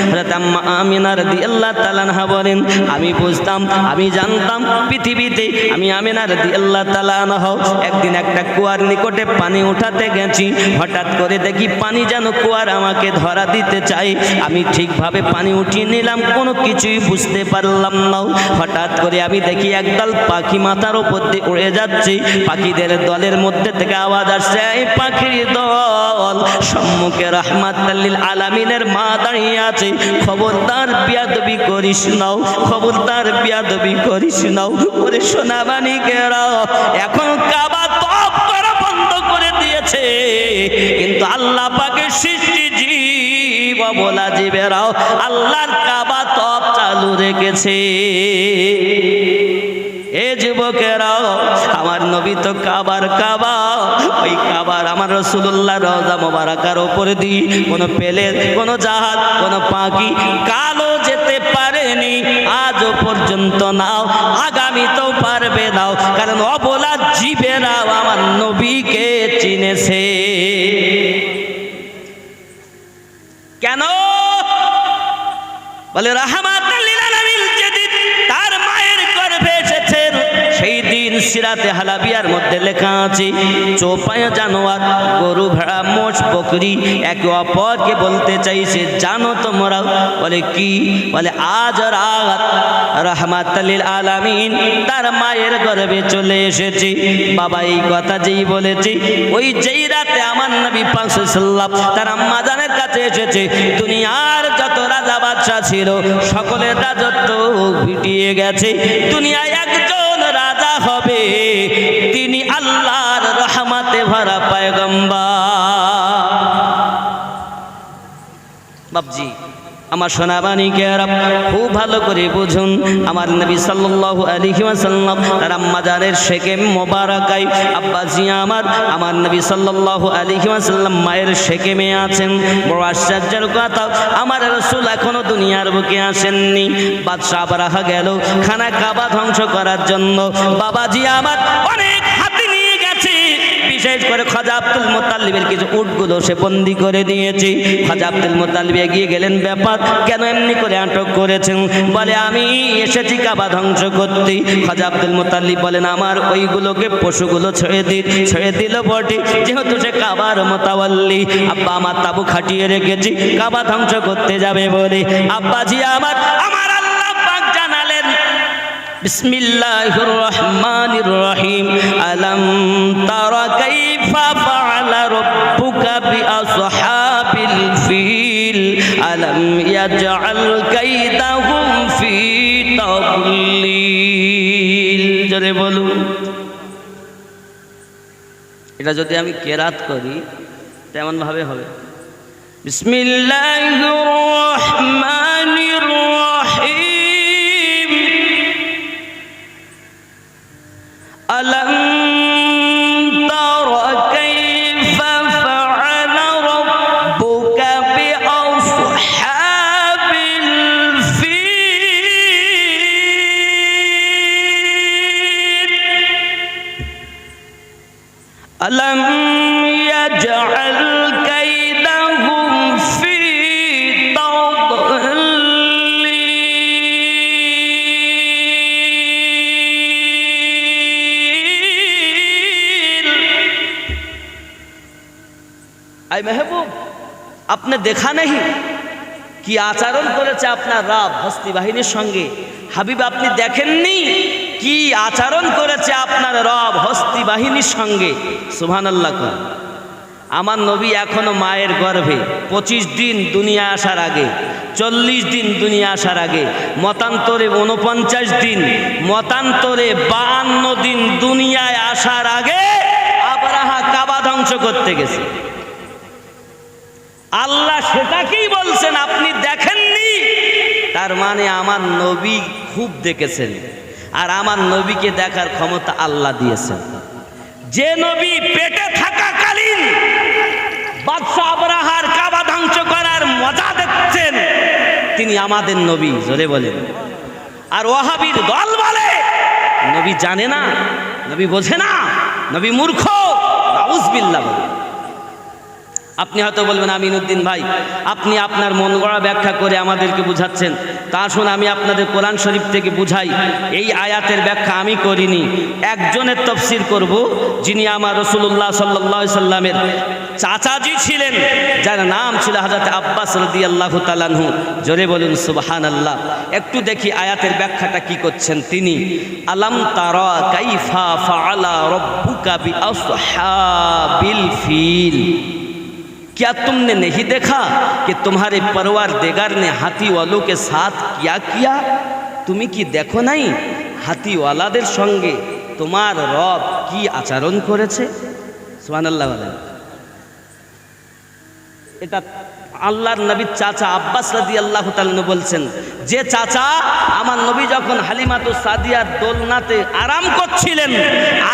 হযরত আম্মা আমিনা রাদিয়াল্লাহু তাআলা আনহা বলেন, আমি বুঝতাম, আমি জানতাম পৃথিবীতে আমি আমিনা রাদিয়াল্লাহু তাআলা আনহা একদিন একটা কুয়ার নিকটে পানি উঠাতে গেছি, হঠাৎ করে দেখি পানি যেন কুয়ার আমাকে ধরা দিতে চাই। আমি ঠিকভাবে পানি উঠিয়ে নিলাম, কোনো কিছুই বুঝতে পারলাম না। হঠাৎ করে আমি দেখি একদল পাখি মাথার উপর দিয়ে উড়ে যাচ্ছে। পাখিদের দলের মধ্যে থেকে আওয়াজ আসছে, এই পাখির দল, সম্মুখে রাহমাতাল লিল আলামিনের মা দাঁড়িয়ে আছে, খবরদার বিয়াদবি করিস না, খবরদার বিয়াদবি করিস না। ওরে সোনা মানিকেরা, এখন কাবা তওয়াফ করা বন্ধ করে দিয়েছে, কিন্তু আল্লাহ পাকের সৃষ্টি জীব অবলা জীবেরাও আল্লাহর কাবা তওয়াফ চালু রেখেছে। এ যুবকেরাও, আমার নবী তো কাবার কাবা, ওই কাবার আমার রাসূলুল্লাহ রওজা মোবারকার উপরে দিয়ে কোনো প্লেন, কোনো জাহাজ, কোনো পাখি কালো যেতে পারেনি আজও পর্যন্ত, নাও আগামীতেও পারবে না, কারণ অবলা জীবেরাও আমার নবীকে চিনেছে। কেন? বলে রাহমাতাল লিল আলামিন যেদিন তার মায়ের গর্ভে এসেছেন, সেই দিন সিরাতে হালাবিয়ার মধ্যে লেখা আছে, চৌপায়া জানোয়ার, গরু, ভেড়া, মোষ, বকরি একে অপরকে বলতে চাইছে, জানো তোমরা? বলে কি? বলে আজ রাত রাহমাতাল লিল আলামিন তার মায়ের গর্ভে চলে এসেছে। বাবা এই কথা যেই বলেছে, ওই যেই রাতে আমার নবী পাক সাল্লাল্লাহু আলাইহি ওয়াসাল্লাম তার আম্মা জানের কাছে এসেছে, দুনিয়ার যত রাজা বাদশা ছিল সকলের রাজত্ব ভিটিয়ে গেছে। দুনিয়ায় একজন রাজা হবে, তিনি আল্লাহর রহমতে ভরা পয়গম্বর। বাপজি আমার সোনাবাণীকেরা খুব ভালো করে বুঝুন, আমার নবী সাল্লাল্লাহু আলাইহি ওয়াসাল্লাম তার আম্মা জানের শেকেম মোবারকায় আব্বাজি আমার নবী সাল্লাল্লাহু আলাইহি ওয়াসাল্লাম মায়ের শেকেমে আছেন। বড় আশ্চর্যের কথা, আমার রাসূল এখনো দুনিয়ার বুকে আসেননি। বাদশা আবরাহা গেল খানা কাবা ধ্বংস করার জন্য। বাবাজি আমার অনেক হাতি নিয়ে গেছে, বিশেষ করে খাজা আব্দুল মুত্তালিবের কিছু উটগুলো সে বন্দি করে দিয়েছে। খাজা আব্দুল মুত্তালিব এগিয়ে গেলেন, ব্যাপার কেন এমনি করে আটক করেছেন? বলে আমি এসেছি কাবা ধ্বংস করতে। খাজা আব্দুল মুত্তালিব বলেন, আমার ওইগুলোকে পশুগুলো ছেড়ে দিল বটে, যেহেতু সে কাবার মোতাওয়াল্লি, আব্বা আমার তাবু খাটিয়ে রেখেছি কাবা ধ্বংস করতে যাবে বলে। আব্বাজি আমার আল্লাহ পাক জানালেন, বিসমিল্লাহির রহমানির রহিম, আলাম তারা কাইফা ফাআলা রাব্বুকা বিআসহাবিল ফিল, আলাম ইয়াজআল কাইদাহুম ফি তাদলিল। জোরে বলুন। এটা যদি আমি কেরাত করি তেমন ভাবে হবে, বিসমিল্লাহির রহমানির রহিম, আলাম তারা কাইফা ফাআলা রাব্বুকা বিআসহাবিল ফিল, আলাম ইয়াজআল কাইদাহুম ফি তাদলিল। আই মেহবুব, আপনি দেখা নেই কি আচরণ করেছে আপনার রব হস্তি বাহিনীর সঙ্গে? হাবিব আপনি দেখেননি কি আচরণ করেছে আপনার রব হস্তি বাহিনীর সঙ্গে? সুবহানাল্লাহ। আমার নবী এখনো মায়ের গর্ভে 25 দিন দুনিয়া আসার আগে, 40 দিন দুনিয়া আসার আগে, মতান্তরে 49 দিন, মতান্তরে 52 দিন দুনিয়ায় আসার আগে আবরাহা কাবা ধ্বংস করতে গেছে। আল্লাহ সেটাকেই বলছেন আপনি দেখেননি, তার মানে আমার নবী খুব দেখেছেন, আর আমার নবীকে দেখার ক্ষমতা আল্লাহ দিয়েছেন। যে নবী পেটে থাকাকালীন বাদশা আবরাহার কাবা ধ্বংস করার মজা দেখছেন, তিনি আমাদের নবী। জোরে বলেন। আর ওয়াহাবীর দল বলে নবী জানে না, নবী বোঝে না, নবী মূর্খ। নাউজুবিল্লাহ। আপনি হয়তো বলবেন আমিনউদ্দিন ভাই, আপনি আপনার মন গড়া ব্যাখ্যা করে আমাদেরকে বুঝাচ্ছেন। তা আসুন আমি আপনাদের কোরআন শরীফ থেকে বুঝাই। এই আয়াতের ব্যাখ্যা আমি করিনি, একজনের তাফসীর করব, যিনি আমার রাসূলুল্লাহ সাল্লাল্লাহু আলাইহি সাল্লামের চাচাজি ছিলেন, যার নাম ছিল হযরত আব্বাস রাদিয়াল্লাহু তাআলা আনহু। জোরে বলুন সুবহানাল্লাহ। একটু দেখি আয়াতের ব্যাখ্যাটা কি করছেন তিনি। আলাম তারা কাইফা ফাআলা রাব্বুকা বিআসহাবিল ফিল, क्या तुमने नहीं देखा कि तुम्हारे परवरदिगार ने हाथी वालों के साथ क्या किया? তুমি কি দেখো নাই হাতিওয়ালাদের সঙ্গে তোমার রব কি আচরণ করেছে? সুবহানাল্লাহ বলেন। এটা আল্লাহর নবীর চাচা আব্বাস রাদিয়াল্লাহু তাআলা বলছেন, যে চাচা আমার নবী যখন হালিমাতুস সাদিয়ার দোলনাতে আরাম করছিলেন,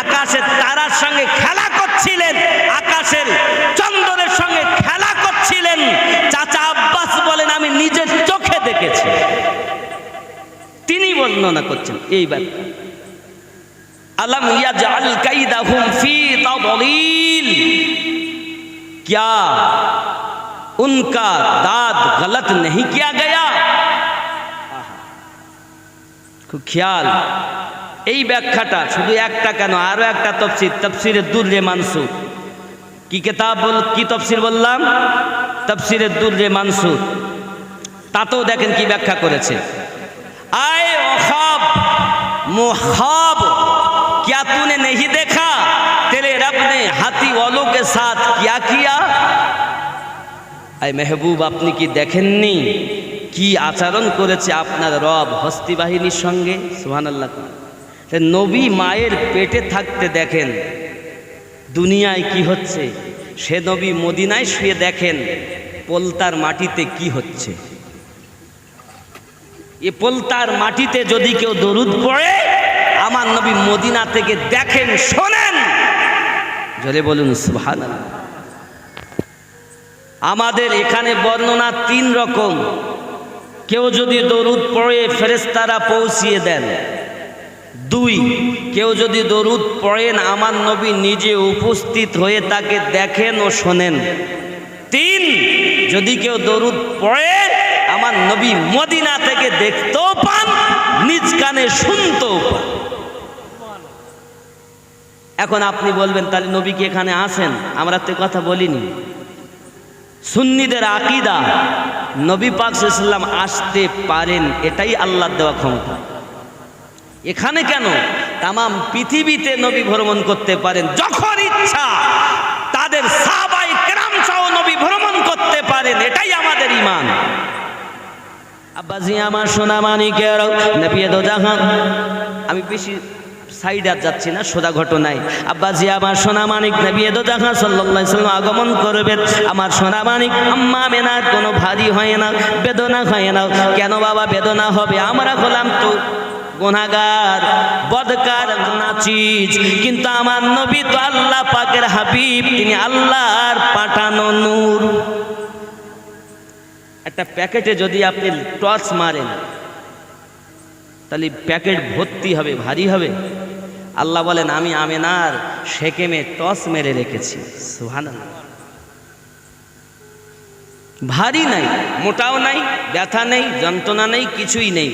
আকাশের তারার সঙ্গে খেলা করছিলেন, আকাশের চন্দ্রের সঙ্গে খেলা করছিলেন, চাচা আব্বাস বলেন আমি নিজের চোখে দেখেছি। তিনি বর্ণনা করছেন এই ব্যাপারে। আলাম ইয়াজআল কাইদাহুম ফি তাদলিল, क्या उनका दाद गलत नहीं किया गया? খুব খেয়াল। এই ব্যাখ্যাটা শুধু একটা কেন, আরো একটা তাফসীর, তাফসীরে দুররে মানসুর। কি কিতাব কি তাফসীর বললাম? তাফসীরে দুররে মানসুর। তাতেও দেখেন কি ব্যাখ্যা করেছে। आए ख्वाब मुखाब, क्या तूने नहीं देखा तेरे रब ने हाथी वालों के साथ क्या किया? आए महबूब, আপনি কি দেখেননি কি আচরণ করেছে আপনার রব হস্তি বাহিনীর সঙ্গে? সুবহানাল্লাহ। নবী মায়ের পেটে থাকতে দেখেন দুনিয়ায় কি হচ্ছে, সে নবী মদিনায় শুয়ে দেখেন পোলতার মাটিতে কি হচ্ছে। এ পোলতার মাটিতে যদি কেউ দরুদ পড়ে, আমার নবী মদিনা থেকে দেখেন, শোনেন। জোরে বলুন সুবহানাল্লাহ। আমাদের এখানে বর্ণনা তিন রকম। কেউ যদি দরুদ পড়ে ফেরেশতারা পৌঁছিয়ে দেন। দুই, কেউ যদি দরুদ পড়েন আমার নবী নিজে উপস্থিত হয়ে তাকে দেখেন ও শোনেন। তিন, যদি কেউ দরুদ পড়ে আমার নবী মদিনা থেকে দেখতেও পান, নিজ কানে শুনতেও পান। এখন আপনি বলবেন তাহলে নবী কি এখানে আসেন? আমরা তো কথা বলিনি। সুন্নিদের আকীদা নবী পাক সাল্লাল্লাহু আলাইহি ওয়াসাল্লাম আসতে পারেন, এটাই আল্লাহর দেওয়া ক্ষমতা। এখানে কেন, তামাম পৃথিবীতে নবী ভ্রমণ করতে পারেন, যখন ইচ্ছা তাদের সাহাবায়ে কেরাম সহ নবী ভ্রমণ করতে পারেন, এটাই আমাদের ঈমান। আব্বাজি আমার সোনা মানিকের নবী দো জাহান, আমি বেশি সাইডে যাচ্ছি না, সোজা ঘটনায়। আব্বাজি আমার সোনা মানিক নবী দো জাহান সাল্লাল্লাহু আলাইহি ওয়াসাল্লাম আগমন করবেন। আমার সোনা মানিক আম্মা আমিনার কোনো ভারী হয় না, বেদনা হয় না। কেন বাবা বেদনা হবে? আমরা হলাম তো গুনাহগার, বদকার, নাচিজ, কিন্তু আমার নবী তো আল্লাহ পাকের হাবিব, তিনি আল্লাহর পাঠানো নূর। একটা প্যাকেটে যদি আপনি টর্চ মারেন তাহলে প্যাকেট ভর্তি হবে, ভারী হবে। আল্লাহ বলেন আমি আমিনার শেকেমে টর্চ মেরে রেখেছি। সুবহানাল্লাহ। ভারী নাই, মোটাও নাই, ব্যথা নেই, যন্ত্রণা নেই, কিছুই নেই।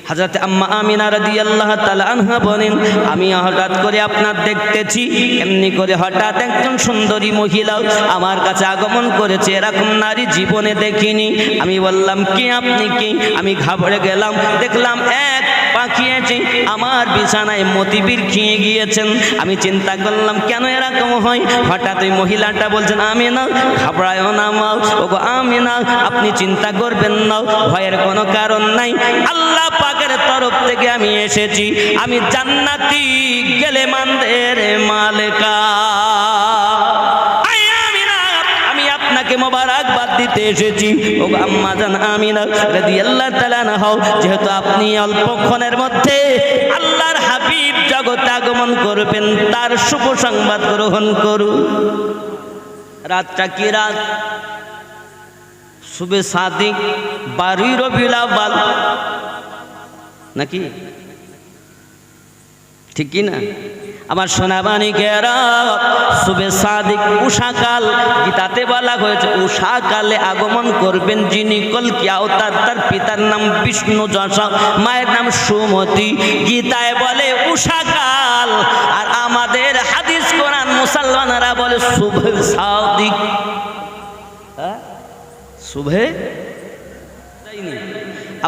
হযরত আম্মা আমিনা রাদিয়াল্লাহু তাআলা আনহা বলেন, আমি হঠাৎ করে আপনার দেখতেছি, এমনি করে হঠাৎ একজন সুন্দরী মহিলা আমার কাছে আগমন করেছে, এরকম নারী জীবনে দেখিনি। আমি বললাম কি আপনি কি? আমি ঘাবড়ে গেলাম, দেখলাম এক পাখি এসে আমার বিছানায় মতিবীর খেয়ে গিয়েছেন। আমি চিন্তা করলাম কেন এরকম হয়। হঠাৎ ওই মহিলাটা বলছেন, আমিনা ঘাবড়ায় না মা, ওগো আমিনা আপনি চিন্তা করবেন না, ভয়ের কোনো কারণ নাই। আল্লাহ পাকের তরফ থেকে আমি এসেছি, আমি জান্নাতি গেলেমানদের মালিকা। আমি আপনাকে মোবারকবাদ দিতে এসেছি। ও আম্মা জান আমিনা রাদিয়াল্লাহু তাআলা আনহা, যেহেতু আপনি অল্পক্ষণের মধ্যে আল্লাহর হাবিব জগতে আগমন করবেন, তার শুভ সংবাদ গ্রহণ করুন। রাতটা কি রাত? শুবে সাদিক 12 রবিউল আউয়াল নাকি? ঠিক কি না? আমার সোনাবানিকেরা সুবে সাদিক উষাকাল গীতাতে বলা হয়েছে উষাকালে আগমন করবেন যিনি কল্কি অবতার, তার পিতার নাম বিষ্ণু যশা, মায়ের নাম সুমতি। গীতায় বলে উষাকাল, আর আমাদের হাদিস কোরআন মুসলমানরা বলে সুবে সাদিক। সুবে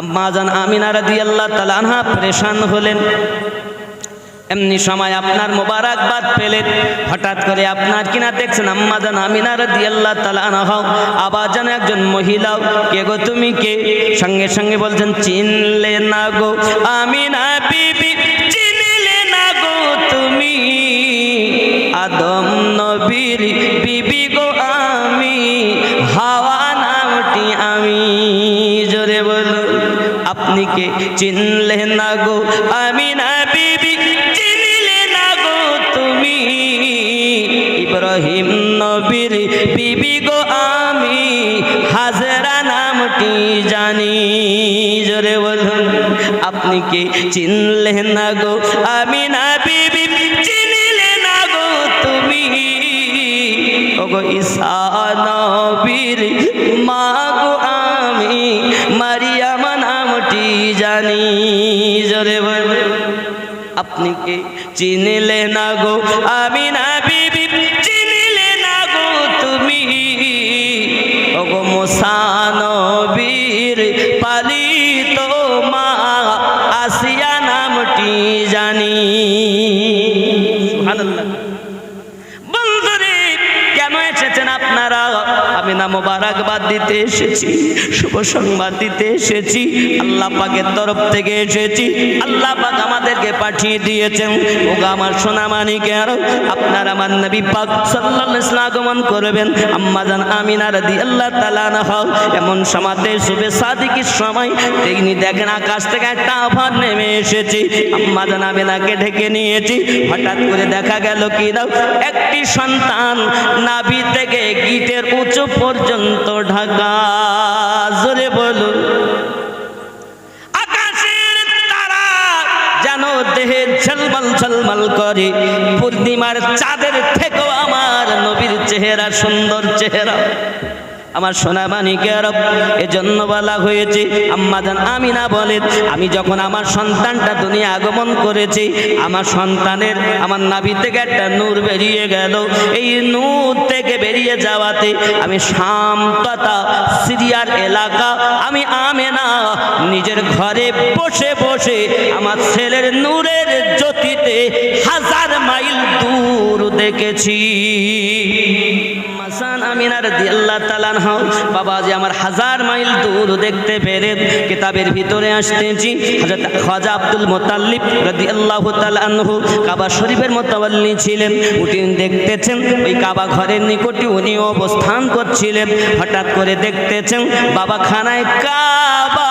আম্মা জান আমিনা রাদিয়াল্লাহু তাআলা আনহা পরেশান হলেন। এমনি সময় আপনার মোবারকবাদ পেলেন, হঠাৎ করে আপনার কিনা দেখছেন আম্মা জান আমিনা রাদিয়াল্লাহু তাআলা আনহা আবার যেন একজন মহিলা, কে গো তুমি কে? সঙ্গে সঙ্গে বলছেন চিনলে না গো আমিনা বিবি, চিনলে না গো তুমি আদম নবীর বিবি গো আমি, হাওয়া নামটি আমি। জোরে বলুন আপনি কে? চিনলে না গো আমিনা বিবি, চিনলে না গো তুমি ইব্রাহিম নবীর বিবি গো আমি, হাজরা নামটি জানি। জোরে বলুন আপনি কে? চিনলে না গো আমিনা বিবি, চিনলে না গো তুমি ওগো ঈসা নবীর মা গো আমি, মারিয়াম নামটি জানি। জোরে বলুন আপনি কে? চিনলে না গো আমিনা বিবি, চিনলে না গো তুমি ওগো মুসা নবীর পালিত মা, আসিয়া নামটি জানি। সুবহানাল্লাহ। বন্ধুরে কেন এসেছেন আপনারা? আমি না মোবারকবাদ দিতে এসেছি, শুভ সংবাদ দিতে এসেছি। আল্লাহ পাকের তরফ থেকে এসেছি, আল্লাহ পাক আমাদেরকে পাঠিয়ে দিয়েছেন। ওগো আমার সোনামানিকেরা, আপনার আমার নবী পাক সাল্লাল্লাহু আলাইহি ওয়াসাল্লাম আগমন করবেন। আম্মা জান আমিনা রাদিয়াল্লাহু তাআলা আনহা এমন সময়তে শুভে সাদিকের সময় তিনি দেখেন আকাশ থেকে একটা আভার নেমে এসেছে, আম্মা জান আমিনাকে ঢেকে নিয়েছি। হঠাৎ করে দেখা গেল কি না, একটি সন্তান নাভি থেকে গিটের উঁচু পর্যন্ত ঢাকা। জোরে বলুন আকাশের তারা যেন দেহে ঝলমল ঝলমল করে, পূর্ণিমার চাঁদের থেকেও আমার নবীর চেহারা সুন্দর চেহারা। আমার সোনাবানিকেরা এজন্য বলা হয়েছে, আম্মা জান আমিনা বলেন আমি যখন আমার সন্তানটা দুনিয়া আগমন করেছি, আমার সন্তানের আমার নাভি থেকে একটা নূর বেরিয়ে গেল। এই নূর থেকে বেরিয়ে যাওয়াতে আমি শাম তথা সিরিয়ার এলাকা, আমি আমিনা নিজের ঘরে বসে বসে আমার ছেলের নূরের জ্যোতিতে 1000 মাইল দূর দেখেছি। আমিনা রাদিয়াল্লাহু তাআলা আনহা বাবাজি আমার 1000 মাইল দূর দেখতে পেরে কিতাবের ভিতরে আসতেছি। হযরত খাজা আব্দুল মুতাল্লিব রাদিয়াল্লাহু তাআলা আনহু কাবা শরীফের মুতাওয়াল্লি ছিলেন। উনি দেখতেছেন ওই কাবা ঘরের নিকটে উনি অবস্থান করছিলেন। হঠাৎ করে দেখতেছেন বাবা খানায় কাবা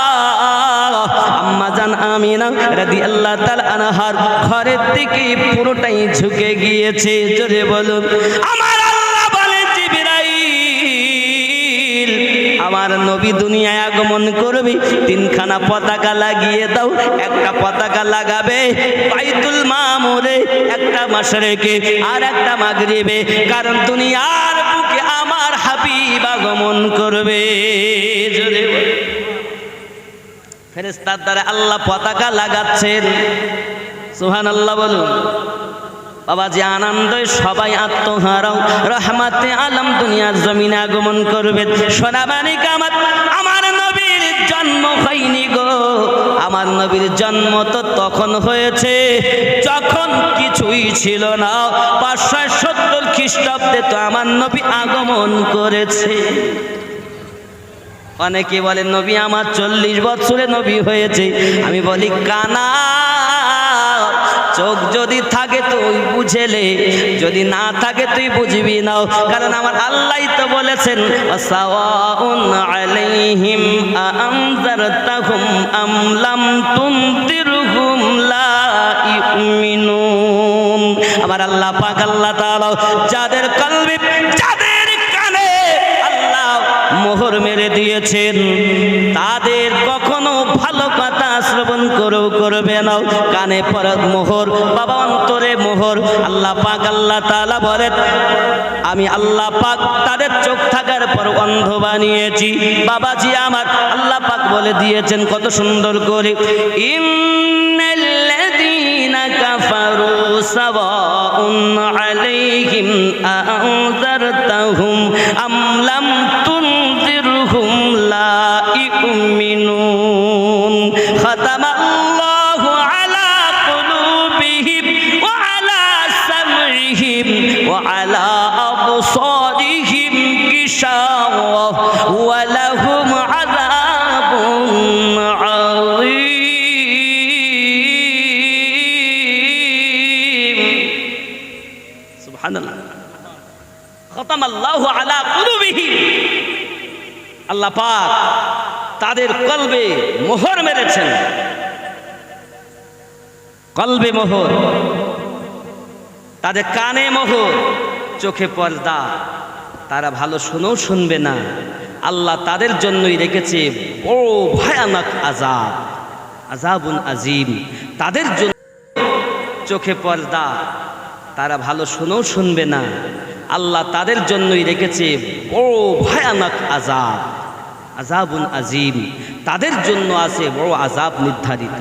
আম্মা জান আমিনা রাদিয়াল্লাহু তাআলা আনহার ঘরের দিকে পুরোটাই ঝুঁকে গিয়েছে। জোরে বলুন আমার আমার নবী দুনিয়ায় আগমন করবে, 3খানা পতাকা লাগিয়ে দাও। একটা পতাকা লাগাবে বাইতুল মামুরে, একটা মাশরিকে আর একটা মাগরিবে, কারণ দুনিয়ার বুকে আমার হাবিব আগমন করবে। জোরে ফেরেশতার দ্বারা আল্লাহ পতাকা লাগাচ্ছেন। সুবহানাল্লাহ বলুন বাবাজি আনন্দে সবাই আত্মহারাও, রহমাতে আলম দুনিয়ার জমিনে আগমন করবে। সোনাবানিকা আমার নবীর জন্ম হয়নি গো, আমার নবীর জন্ম তো তখন হয়েছে যখন কিছুই ছিল না। 570 খ্রিস্টাব্দে তো আমার নবী আগমন করেছে। অনেকে বলে নবী আমার 40 বছরে নবী হয়েছে। আমি বলি কানা, চোখ যদি থাকে তুই বুঝেলে, যদি না থাকে তুই বুঝবি না। কারণ আমার আল্লাহ তো বলেছেন ওয়াসাওয়াউন আলাইহিম আনজারতাহুম আম লাম তুনদিরহুম লা ইউমিনুন। আমার আল্লাহ পাক আল্লাহ তাআলা যাদের কলবে, যাদের কানে আল্লাহ মোহর মেরে বলে দিয়েছেন তাদের কখনো ভালো কথা শ্রবণ করবে না, কানে পড়ে মোহর, বাবা অন্তরে মোহর। আল্লাহ পাক আল্লাহ তাআলা বলেন আমি আল্লাহ পাক তাদের চোখ থাকার পর অন্ধ বানিয়েছি। বাবাজি আমার, আল্লাহ পাক বলে দিয়েছেন কত সুন্দর করে, ইন্নাল্লাযীনা কাফারু সাওয়াউন আলাইহিম আ'আনযারতাহুম আম লাম তুনযিরহুম লা ইউমিনুন। খাতামাল্লাহু আলা কুলুবিহিম ওয়া আলা সামইহিম ওয়া আলা আবসারিহিম গিশাওয়া ওয়া লাহুম আযাবুন আযীম। সুবহানাল্লাহ। খাতামাল্লাহু আলা কুলুবিহিম, আল্লাহ পাক তাদের কলবে মোহর মেরেছেন। কলবে মোহর, তাদের কানে মোহর, চোখে পর্দা, তারা ভালো শুনেও শুনবে না। আল্লাহ তাদের জন্যই রেখেছে বড় ভয়ানক আযাব, আযাবুন আযীম। তাদের জন্য চোখে পর্দা, তারা ভালো শুনেও শুনবে না। আল্লাহ তাদের জন্যই রেখেছে বড় ভয়ানক আযাব, আযাবুন আযীম। তাদের জন্য আছে বড় আযাব নির্ধারিত।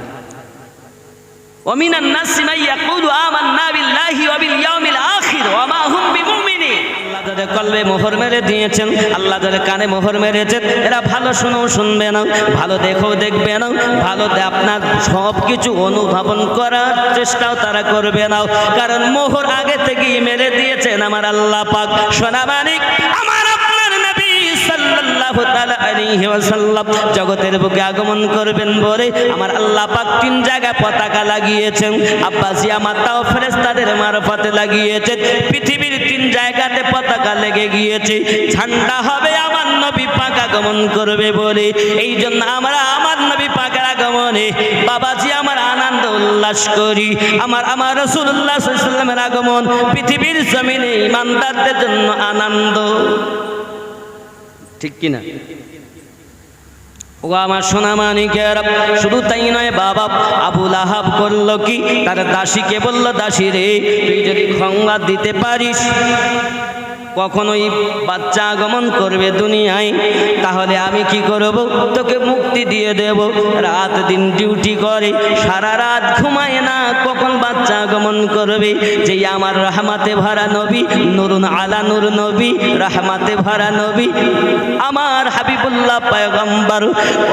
ওয়ামিনান নাসি মান ইয়াকুলু আমান্না বিল্লাহি ওয়া বিল ইয়াউমিল আখির ওয়া মা হুম বিমুমিনিন। আল্লাহ যাদের কলবে মোহর মেরে দিয়েছেন, আল্লাহ যাদের কানে মোহর মেরেছেন, এরা ভালো শুনেও শুনবে না, ভালো দেখেও দেখবে না, ভালো আপনার সব কিছু অনুধাবন করার চেষ্টাও তারা করবে না, কারণ মোহর আগে থেকেই মেরে দিয়েছেন আমার আল্লাহ পাক। সোনা মানিক আমার আপনার নবী সাল্লাল্লাহু তাআলা আলাইহি ওয়াসাল্লাম জগতের বুকে আগমন করবেন বলে আমার আল্লাহ পাক তিন জায়গায় পতাকা লাগিয়েছেন। আব্বাসি মাতাও ফেরেশতাদের মারফতে লাগিয়েছেন। পৃথিবীর তিন জায়গাতে পতাকা লেগে গিয়েছে, ঝান্ডা হবে আমার নবী পাক আগমন করবে বলে। এই জন্য আমরা আমার নবী পাকের আগমনে বাবাজি আমার আনন্দ উল্লাস করি। আমার রাসূলুল্লাহ সাল্লাল্লাহু আলাইহি ওয়াসাল্লামের আগমন পৃথিবীর জমিনে ইমানদারদের জন্য আনন্দ, ঠিক কিনা? ও আমার সোনা মানিকের, শুধু তাই নয় বাবা, আবু লাহাব করলো কি, তার দাসীকে বলল, দাসী রে তুই যদি সংবাদ দিতে পারিস কখনোই বাচ্চা আগমন করবে দুনিয়ায়, তাহলে আমি কি করব, তোকে মুক্তি দিয়ে দেব। রাত দিন ডিউটি করে, সারা রাত ঘুমায় না, কখন বাচ্চা আগমন করবে। যেই আমার রহমাতে ভরা নবী, নুরুন আলা নূর নবী, রহমাতে ভরা নবী আমার হাবিবুল্লাহ পয়গম্বর,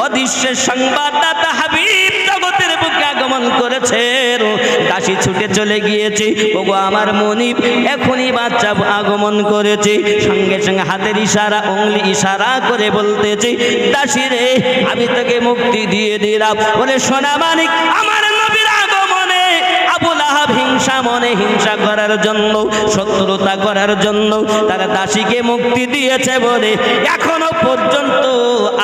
অদৃশ্যের সংবাদদাতা হাবিব জগতের বুকে আগমন করেছেন। দাসী ছুটে চলে গিয়েছে, ওগো আমার মনিব এখনই বাচ্চা আগমন করে। সঙ্গে সঙ্গে হাতের ইশারা, উংলি ইশারা করে বলতেছে, দাসী রে আমি তোকে মুক্তি দিয়ে দিলাম। বলে সোনা মানিক আমার নবীর আগমনে আবু লাহাব হিংসা মনে হিংসা করার জন্য, শত্রুতা করার জন্য তারা দাসীকে মুক্তি দিয়েছে বলে এখনো পর্যন্ত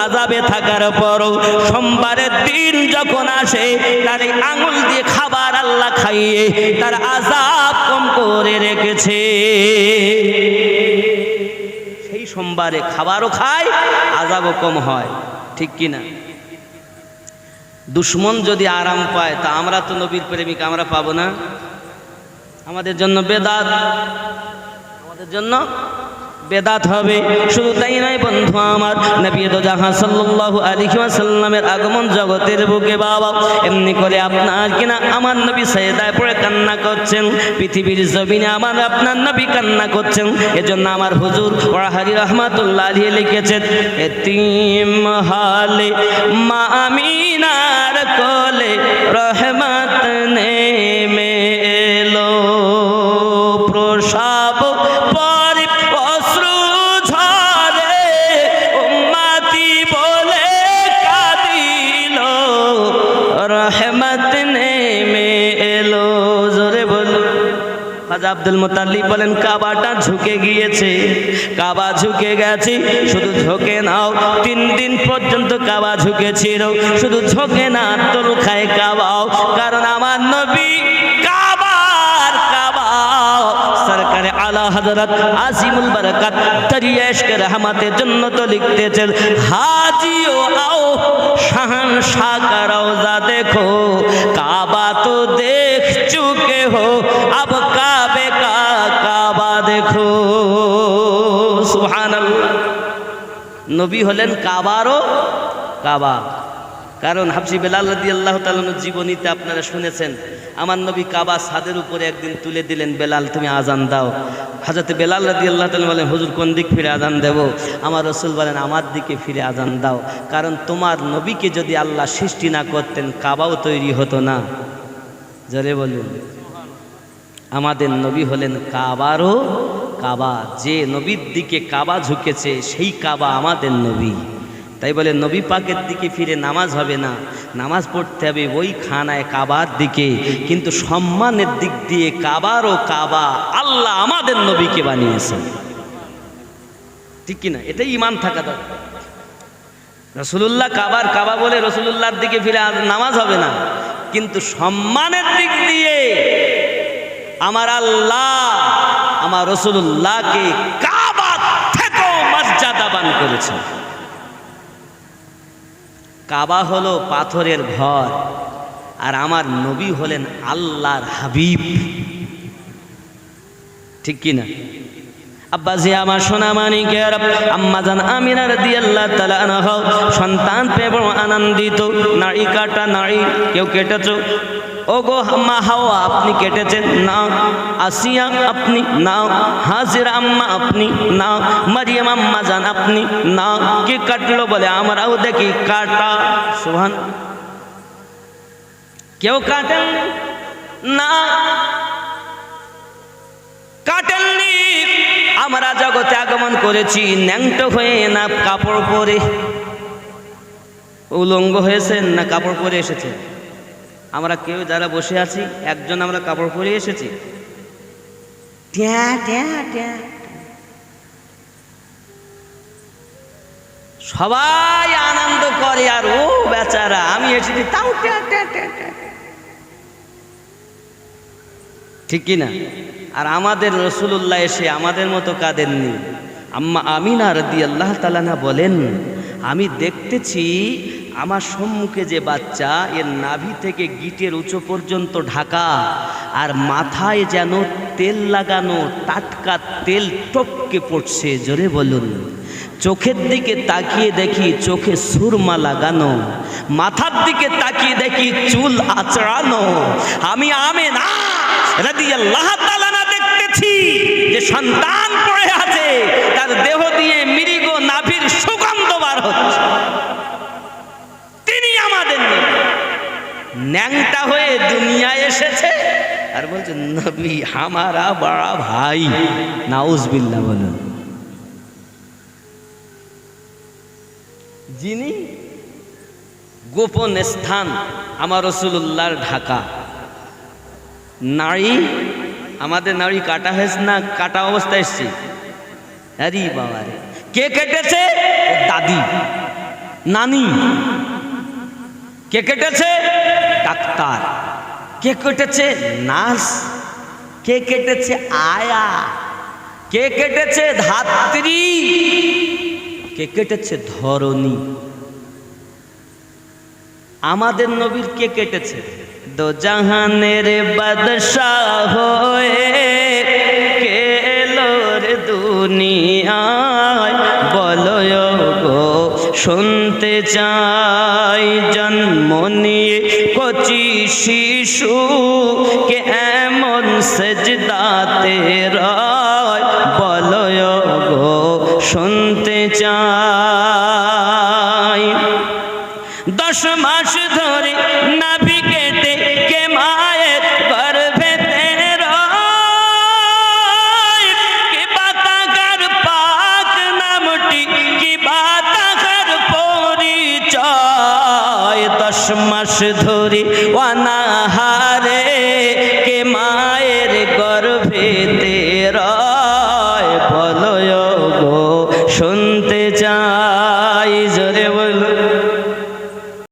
আযাবে থাকার পরও সোমবারের দিন যখন আসে তার এই আঙুল দিয়ে খাবার আল্লাহ খাইয়ে তার আযাব কম করে রেখেছে। সেই সোমবারে খাবারও খায়, আযাবও কম হয়, ঠিক কিনা? দুশ্মন যদি আরাম পায় তা আমরা তো নবীর প্রেমিক, আমরা পাবো না? আমাদের জন্য বেদাত, আমাদের জন্য বেদাত হবে। শুধু তাই নয় বন্ধু আমার, নবী দো জাহান সাল্লাল্লাহু আলাইহি ওয়াসাল্লামের আগমন জগতের বুকে বাবা এমনি করে আপনার কিনা আমার নবী সাজদায় পড়ে কান্না করছেন। পৃথিবীর জমিনে আমার আপনার নবী কান্না করছেন। এজন্য আমার হুজুর ওয়াহারি রাহমাতুল্লাহ আলাইহি লিখেছেন, এতিম হালে মা আমিনার কোলে রহমত নেমে এলো, প্রসাব পরে অশ্রু ঝরে উম্মতি বলে কাঁদিল, রহমত নেমে এলো। জোরে বলো। খাজা আব্দুল মুতাল্লিব বলেন, কাবাটা ঝুঁকে গিয়েছে, কাবা ঝুঁকে গেছে, শুধু ঝুঁকে নাও। 3 দিন পর্যন্ত কাবা ঝুঁকেছিল, শুধু ঝুঁকে না তোল খায় কাবাও, কারণ আমার নবী কাবার কাবা সরকারে আলা হযরত আজিমুল বারাকাত দরিয়া ইশকে রহমতের জন্য তো লিখতেছেন, হাজিও आओ शहंशाह का रौजा देखो, काबा तो देख चुके हो अब काबे का काबा देखो। सुबहानाल्लाह। नबी हलेन काबारो काबा। কারণ হাবশি বেলাল রাদিয়াল্লাহু তাআলা জীবনীতে আপনারা শুনেছেন, আমার নবী কাবা ছাদের উপরে একদিন তুলে দিলেন, বেলাল তুমি আজান দাও। হযরত বেলাল রাদিয়াল্লাহু তাআলা বলেন, হুজুর কোন দিক ফিরে আজান দেব? আমার রাসূল বলেন, আমার দিকে ফিরে আজান দাও, কারণ তোমার নবীকে যদি আল্লাহ সৃষ্টি না করতেন কাবাও তৈরি হতো না। জোরে বলুন। আমাদের নবী হলেন কাবারও কাবা। যে নবীর দিকে কাবা ঝুঁকেছে সেই কাবা আমাদের নবী। তাই বলে নবী পাকের দিকে ফিরে নামাজ হবে না, নামাজ পড়তে হবে ওই খানায় কাবার দিকে। কিন্তু সম্মানের দিক দিয়ে কাবারও কাবা আল্লাহ আমাদের নবীকে বানিয়েছেন, ঠিক কিনা? এটাই ঈমান থাকা দরকার। রাসূলুল্লাহ কাবার কাবা বলে রাসূলুল্লাহর দিকে ফিরে নামাজ হবে না, কিন্তু সম্মানের দিক দিয়ে আমার আল্লাহ আমার রাসূলুল্লাহকে কাবা থেকেও মর্যাদাবান করেছেন। কাবা হলো পাথরের ঘর, আর আমার নবী হলেন আল্লাহর হাবিব, ঠিক কিনা? আব্বাজি আমার সোনা মানিকের আম্মা জান আমিনা রাদিয়াল্লাহু তাআলা আনহা সন্তান পেয়ে বড় আনন্দিত। নাড়ি কাটা নাড়ি কেউ কেটেছো? ওগো মা হাওয়া আপনি কেটেছেন? না। আসিয়া আপনি? না। হাজিরা আম্মা আপনি? না। মারিয়াম আম্মা জান আপনি? না। কে কাটলো? বলে আমরাও দেখি কাটা। সুবহান। কেউ কাটেন না, কাটেননি। আমরা জগতে আগমন করেছি ন্যাংটো হয়ে, না কাপড় পরে। উলঙ্গ হয়েছেন না কাপড় পরে এসেছে? আমরা কেউ যারা বসে আছি একজন আমরা কাপড় পরে এসেছি? সবাই আনন্দ করে, আর ও বেচারা আমি এসেছি তাও ঠিক কিনা? আর আমাদের রাসূলুল্লাহ এসে আমাদের মতো কাঁদেননি। আম্মা আমিনা রাদিয়াল্লাহু তাআলা বলেন, আমি দেখতেছি আমার সম্মুখে যে বাচ্চা, এর নাভি থেকে গিটের উঁচু পর্যন্ত ঢাকা, আর মাথায় যেন তেল লাগানো, টাটকা তেল টপকে পড়ছে। জোরে বলুন। চোখের দিকে তাকিয়ে দেখি চোখে সুরমা লাগানো, মাথার দিকে তাকিয়ে দেখি চুল আঁচড়ানো। আমি আমিনা রাদিয়াল্লাহু তাআলা দেখতেছি যে সন্তান পড়ে আছে, তার দেহ দিয়ে মৃগ নাভির সুগন্ধ বার হচ্ছে। তিনি আমাদের ন্যাংটা হয়ে দুনিয়ায় এসেছে, আর বলছে নবী হামারা বড়া ভাই। নাউজুবিল্লাহ বলুন। যিনি গোপন স্থান আমার রাসূলুল্লাহর ঢাকা। নাড়ি, আমাদের নাড়ি কাটা হয়েছে না কাটা অবস্থায় এসছে? আরে বাবা রে, কে কেটেছে? দাদি, নানি। কে কেটেছে? ডাক্তার। কে কেটেছে? নার্স। কে কেটেছে? আয়া। কে কেটেছে? ধাত্রী। কে কেটেছে? ধরণী। আমাদের নবীর কে কেটেছে? দো জাহানের বাদশাহ হয়ে কে এলো রে দুনিয়ায়, বলো গো শুনতে চাই। জন্ম নিয়ে কচি শিশু কে এমন সেজদাতে রয়, বলো গো শুনতে চাই। 10 মাস ধরে নাভি কেটে কে মায়ের গর্ভেতে রয়, কি বাতাকার পাক নামটি, কি বাতাকার পরিচয়। 10 মাস ধরে অনাহারে